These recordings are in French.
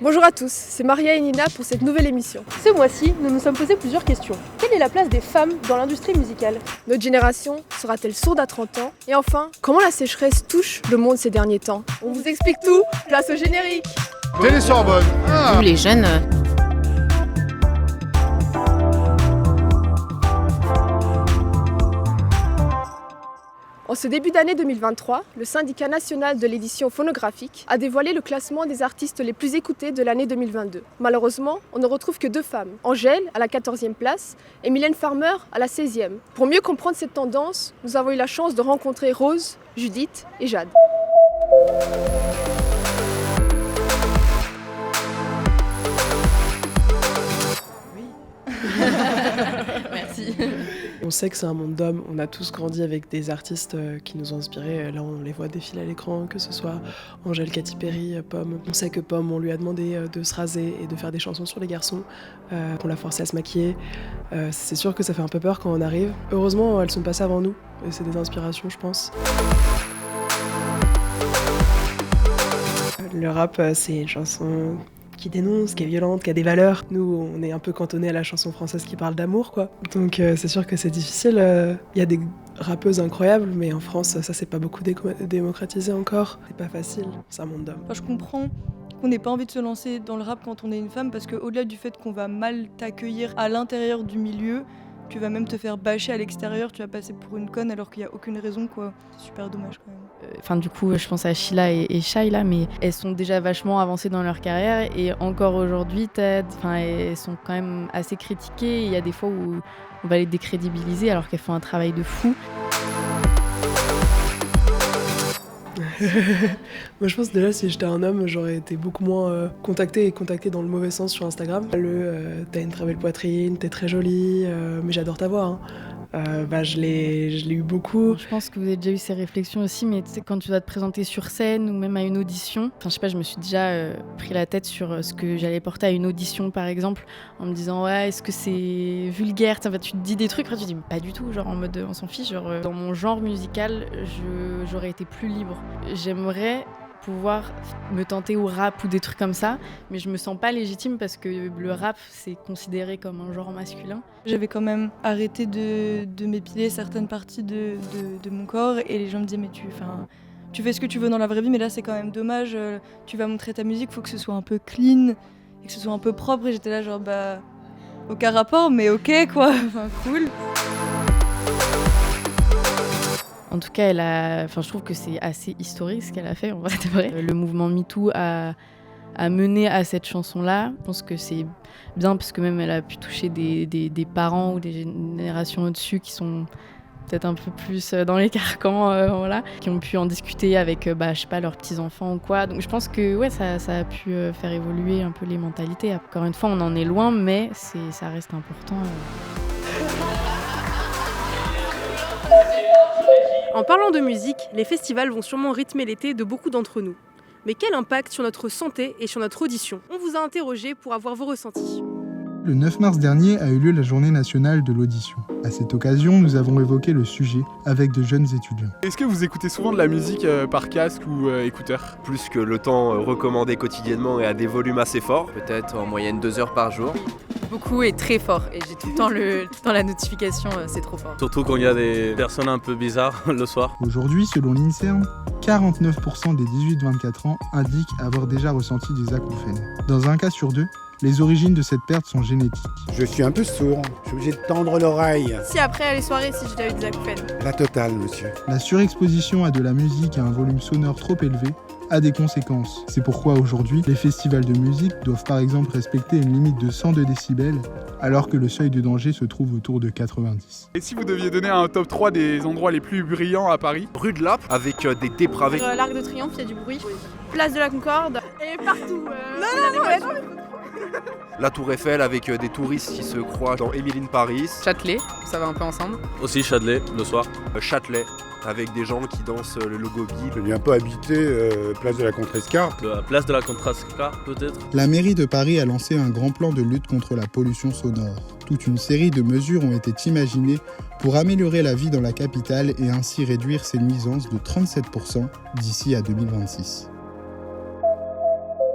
Bonjour à tous, c'est Maria et Nina pour cette nouvelle émission. Ce mois-ci, nous nous sommes posé plusieurs questions. Quelle est la place des femmes dans l'industrie musicale ? Notre génération sera-t-elle sourde à 30 ans ? Et enfin, comment la sécheresse touche le monde ces derniers temps ? On vous explique tout, place au générique. Télé Sorbonne. Nous les jeunes, En ce début d'année 2023, le syndicat national de l'édition phonographique a dévoilé le classement des artistes les plus écoutés de l'année 2022. Malheureusement, on ne retrouve que 2 femmes, Angèle à la 14e place et Mylène Farmer à la 16e. Pour mieux comprendre cette tendance, nous avons eu la chance de rencontrer Rose, Judith et Jade. merci. On sait que c'est un monde d'hommes, on a tous grandi avec des artistes qui nous ont inspirés. Là, on les voit défiler à l'écran, que ce soit Angèle, Katy Perry, Pomme. On sait que Pomme, on lui a demandé de se raser et de faire des chansons sur les garçons. On l'a forcé à se maquiller. C'est sûr que ça fait un peu peur quand on arrive. Heureusement, elles sont passées avant nous et c'est des inspirations, je pense. Le rap, c'est une chanson qui dénonce, qui est violente, qui a des valeurs. Nous, on est un peu cantonnés à la chanson française qui parle d'amour, quoi. Donc c'est sûr que c'est difficile. Il y a des rappeuses incroyables, mais en France, ça s'est pas beaucoup démocratisé encore. C'est pas facile, c'est un monde d'hommes. Je comprends qu'on n'ait pas envie de se lancer dans le rap quand on est une femme, parce qu'au-delà du fait qu'on va mal t'accueillir à l'intérieur du milieu, tu vas même te faire bâcher à l'extérieur, tu vas passer pour une conne alors qu'il n'y a aucune raison, quoi. C'est super dommage quand même. Du coup, je pense à Sheila et Shai là, mais elles sont déjà vachement avancées dans leur carrière et encore aujourd'hui, elles sont quand même assez critiquées. Il y a des fois où on va les décrédibiliser alors qu'elles font un travail de fou. Moi je pense déjà si j'étais un homme j'aurais été beaucoup moins contactée dans le mauvais sens sur Instagram. T'as une très belle poitrine, t'es très jolie, mais j'adore ta voix. Hein. Je l'ai eu beaucoup. Je pense que vous avez déjà eu ces réflexions aussi, mais tu sais, quand tu dois te présenter sur scène ou même à une audition, je me suis déjà pris la tête sur ce que j'allais porter à une audition par exemple, en me disant ouais, est-ce que c'est vulgaire, tu te dis des trucs, après tu te dis pas du tout, genre en mode on s'en fiche, dans mon genre musical, j'aurais été plus libre. J'aimerais pouvoir me tenter au rap ou des trucs comme ça, mais je me sens pas légitime parce que le rap c'est considéré comme un genre masculin. J'avais quand même arrêté de m'épiler certaines parties de mon corps et les gens me disaient mais tu fais ce que tu veux dans la vraie vie, mais là c'est quand même dommage, tu vas montrer ta musique, faut que ce soit un peu clean et que ce soit un peu propre, et j'étais là genre aucun rapport mais ok quoi, cool. En tout cas, je trouve que c'est assez historique ce qu'elle a fait, en vrai de vrai. Le mouvement MeToo a mené à cette chanson-là. Je pense que c'est bien parce que même elle a pu toucher des parents ou des générations au-dessus qui sont peut-être un peu plus dans les carcans, qui ont pu en discuter avec, leurs petits-enfants ou quoi. Donc je pense que ouais, ça a pu faire évoluer un peu les mentalités. Encore une fois, on en est loin, mais ça reste important. En parlant de musique, les festivals vont sûrement rythmer l'été de beaucoup d'entre nous. Mais quel impact sur notre santé et sur notre audition ? On vous a interrogé pour avoir vos ressentis. Le 9 mars dernier a eu lieu la journée nationale de l'audition. À cette occasion, nous avons évoqué le sujet avec de jeunes étudiants. Est-ce que vous écoutez souvent de la musique par casque ou écouteur ? Plus que le temps recommandé quotidiennement et à des volumes assez forts. Peut-être en moyenne 2 heures par jour. Beaucoup et très fort, et j'ai tout le temps la notification, c'est trop fort. Surtout quand il y a des personnes un peu bizarres le soir. Aujourd'hui, selon l'INSERM, 49% des 18-24 ans indiquent avoir déjà ressenti des acouphènes. Dans un cas sur 2, les origines de cette perte sont génétiques. Je suis un peu sourd, je suis obligé de tendre l'oreille. Si après les soirées, si j'ai déjà eu des acouphènes. La totale, monsieur. La surexposition à de la musique à un volume sonore trop élevé a des conséquences. C'est pourquoi aujourd'hui, les festivals de musique doivent par exemple respecter une limite de 102 décibels, alors que le seuil de danger se trouve autour de 90. Et si vous deviez donner un top 3 des endroits les plus bruyants à Paris ? Rue de Lappe, avec des dépravés. L'Arc de Triomphe, il y a du bruit. Place de la Concorde. Et partout. Non. La Tour Eiffel, avec des touristes qui se croient dans Emily in Paris. Châtelet, ça va un peu ensemble. Aussi Châtelet, le soir. Châtelet, avec des gens qui dansent le Gobi. Je viens un peu habiter place de la Contrescarpe. La place de la Contrescarpe, peut-être. La mairie de Paris a lancé un grand plan de lutte contre la pollution sonore. Toute une série de mesures ont été imaginées pour améliorer la vie dans la capitale et ainsi réduire ses nuisances de 37% d'ici à 2026.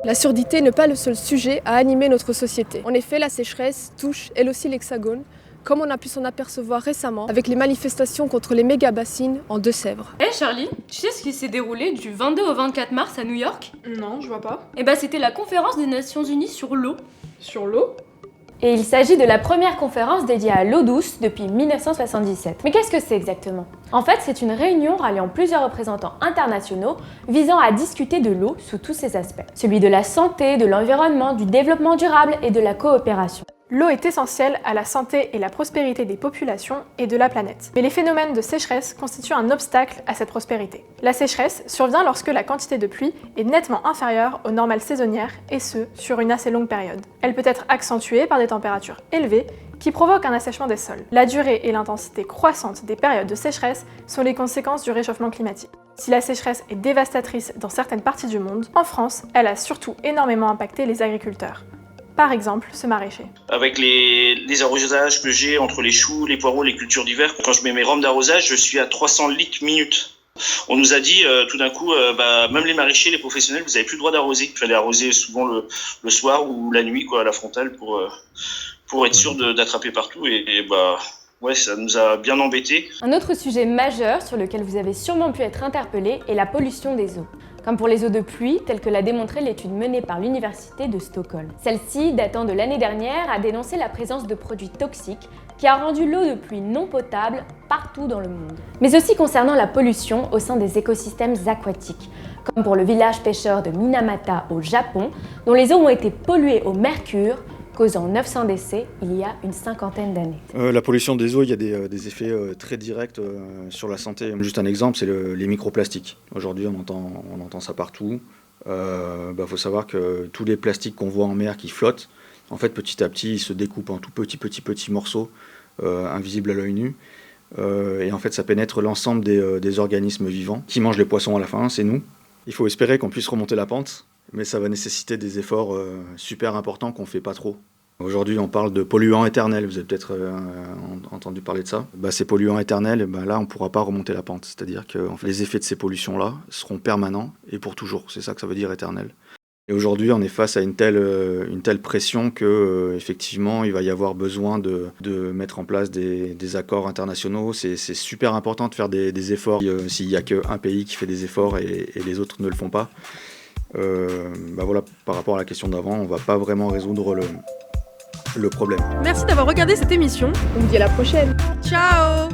La surdité n'est pas le seul sujet à animer notre société. En effet, la sécheresse touche elle aussi l'Hexagone, comme on a pu s'en apercevoir récemment avec les manifestations contre les méga-bassines en Deux-Sèvres. Hey Charlie, tu sais ce qui s'est déroulé du 22 au 24 mars à New York? Non, je vois pas. Eh ben c'était la conférence des Nations Unies sur l'eau. Sur l'eau? Et il s'agit de la première conférence dédiée à l'eau douce depuis 1977. Mais qu'est-ce que c'est exactement? En fait, c'est une réunion ralliant plusieurs représentants internationaux visant à discuter de l'eau sous tous ses aspects. Celui de la santé, de l'environnement, du développement durable et de la coopération. L'eau est essentielle à la santé et la prospérité des populations et de la planète. Mais les phénomènes de sécheresse constituent un obstacle à cette prospérité. La sécheresse survient lorsque la quantité de pluie est nettement inférieure aux normales saisonnières, et ce, sur une assez longue période. Elle peut être accentuée par des températures élevées qui provoquent un assèchement des sols. La durée et l'intensité croissante des périodes de sécheresse sont les conséquences du réchauffement climatique. Si la sécheresse est dévastatrice dans certaines parties du monde, en France, elle a surtout énormément impacté les agriculteurs. Par exemple, ce maraîcher. Avec les arrosages que j'ai entre les choux, les poireaux, les cultures d'hiver, quand je mets mes rampes d'arrosage, je suis à 300 litres minute. On nous a dit tout d'un coup, même les maraîchers, les professionnels, vous n'avez plus le droit d'arroser. Il fallait arroser souvent le soir ou la nuit, à la frontale, pour être sûr d'attraper partout. Ouais, ça nous a bien embêtés. Un autre sujet majeur sur lequel vous avez sûrement pu être interpellé est la pollution des eaux. Comme pour les eaux de pluie, telle que l'a démontré l'étude menée par l'Université de Stockholm. Celle-ci, datant de l'année dernière, a dénoncé la présence de produits toxiques qui a rendu l'eau de pluie non potable partout dans le monde. Mais aussi concernant la pollution au sein des écosystèmes aquatiques, comme pour le village pêcheur de Minamata au Japon, dont les eaux ont été polluées au mercure, causant 900 décès il y a une cinquantaine d'années. La pollution des eaux, il y a des effets très directs sur la santé. Juste un exemple, c'est les microplastiques. Aujourd'hui, on entend ça partout. Faut savoir que tous les plastiques qu'on voit en mer qui flottent, en fait, petit à petit, ils se découpent en tout petits morceaux invisibles à l'œil nu. Et en fait, ça pénètre l'ensemble des organismes vivants qui mangent les poissons à la fin, c'est nous. Il faut espérer qu'on puisse remonter la pente, mais ça va nécessiter des efforts super importants qu'on ne fait pas trop. Aujourd'hui, on parle de polluants éternels, vous avez peut-être entendu parler de ça. Ces polluants éternels, là, on ne pourra pas remonter la pente. C'est-à-dire que les effets de ces pollutions-là seront permanents et pour toujours. C'est ça que ça veut dire éternel. Et aujourd'hui, on est face à une telle pression que effectivement, il va y avoir besoin de mettre en place des accords internationaux. C'est super important de faire des efforts. S'il n'y a qu'un pays qui fait des efforts et les autres ne le font pas, par rapport à la question d'avant, on ne va pas vraiment résoudre le problème. Merci d'avoir regardé cette émission. On vous dit à la prochaine. Ciao!